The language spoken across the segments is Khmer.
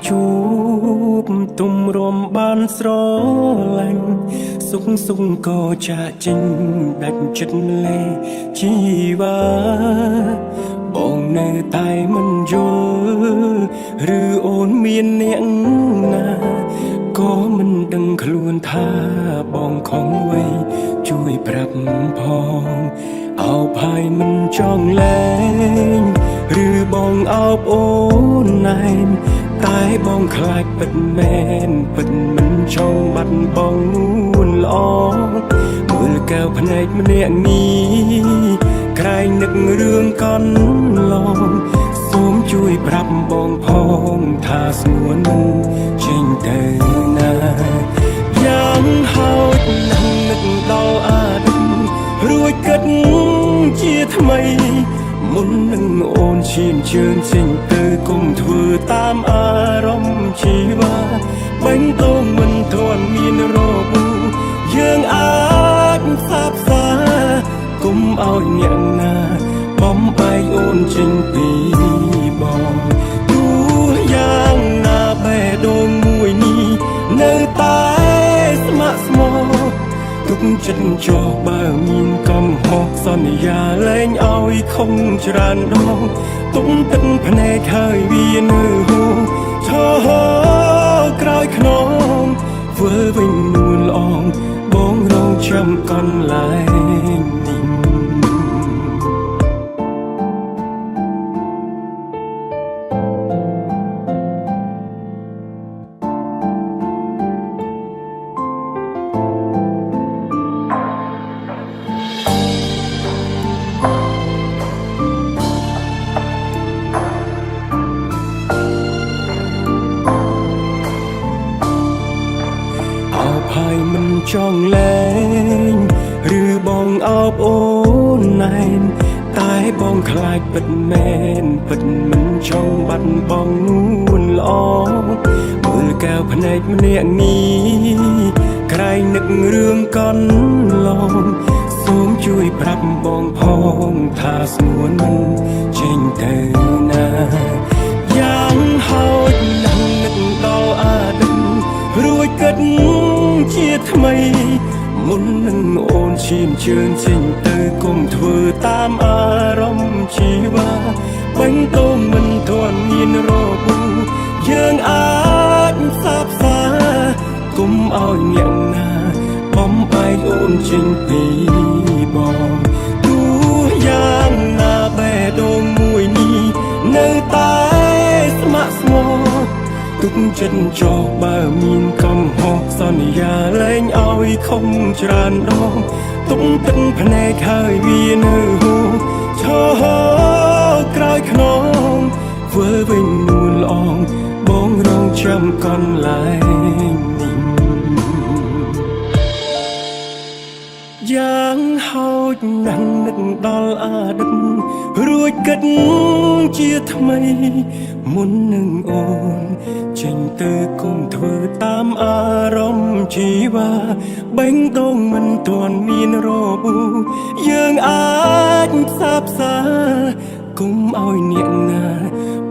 ជួបទុំរំបានស្រឡាញ់សុខក៏ចាក់ចេញដាច់ចិត្តលេជីវ៉ាបងនៅតែមិនយល់ឬអូនមានអ្នកណាក៏មិនដឹងខ្លួនថាបងខំໄວជួយប្រាប់ផងអោបហើយមិនចង់លែងឬបងអោបអូនណែនតែបងខ្លាចពិតមែនពិតមិនចង់បាត់បងនួនល្អមើលកែវភ្នែកម្នាក់នេះក្រែងនឹករឿងកន្លងសូមជួយប្រាប់បងផងថាស្ងួនមិនចេញទៅណាយ៉ាងហោចណាស់នឹកដល់អាណិតរួចគិតជាថ្មីមុននឹងអូនឈានជើងចេញទៅគុំធ្វើតាមអារម្មណ៍ជីវ៉ាបេះដូងមិនទាន់មានរបួសយើងអាចសាបសាគុំឲ្យអ្នកណាបំបែកអូនចេញពីបងទោះយ៉ាងណាបេះដូងមួយនេះនៅតែស្ម័គ្រស្មោះទុកចិត្តចោះបើមានកំហុសសន្យាលែងឲ្យខំច្រើនដងទុំទឹកភ្នែកហើយវានៅហូរឈរក្រោយខ្នងធ្វើវិញនួនល្អងបងរងចាំកន្លែងនេះហើយមិនចង់លែងឬបងអោបអូនណែនតែបងខ្លាចពិតមែនពិតមិនចង់បាត់បងនួនល្អមើលកែវភ្នែកម្នាក់នេះក្រែងនឹករឿងកន្លងសូមជួយប្រាប់បងផងថាស្ងួនមិនចេញទៅណាយ៉ាងហោចណាស់នឹកដល់អាណិតរួចគិតជាថ្មីមុននឹងអូនឈានជើងចេញទៅគុំធ្វើតាមអារម្មណ៍ជីវ៉ាបេះដូងមិនទាន់មានរបួសយើងអាចសាបសាគុំឲ្យអ្នកណាបំបែកអូនចេញពីបងទោះយ៉ាងណាបេះដូងមួយនេះនៅតែស្ម័គ្រស្មោះទុកចិត្តចោះបើមានកំហុសសន្យាលែងឲ្យខំច្រើនដងទុំទឹកភ្នែកហើយវានៅហូរឈរក្រោយខ្នងធ្វើវិញនួនល្អងបងរងចាំកន្លែងនេះយ៉ាងហោចណាស់នឹកដល់អាណិតរួចគិតជាថ្មីមុននឹងអូនចេញទៅគុំធ្វើតាមអារម្មណ៍ជីវ៉ាបេះដូងមិនទាន់មានរបួសយើងអាចសាបសាគុំឲ្យអ្នកណា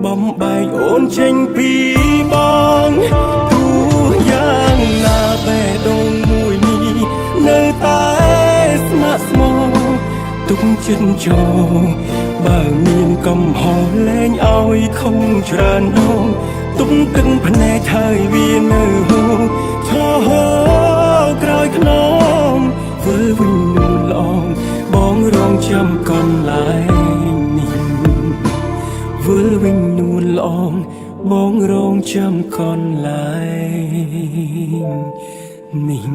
បំបែកអូនចេញពីបងទោះយ៉ាងណាបេះដូងមួយនេះនៅតែស្ម័គ្រស្មោះទុកចិត្តចោលបើមានកំហុសលែងឲ្យខំច្រើនដងទុកទឹកភ្នែកហើយវានៅហូរឈរក្រោយខ្នងធ្វើវិញនួនល្អងបងរងចាំកន្លែងនេះធ្វើវិញនួនល្អងបងរងចាំកន្លែងនេះ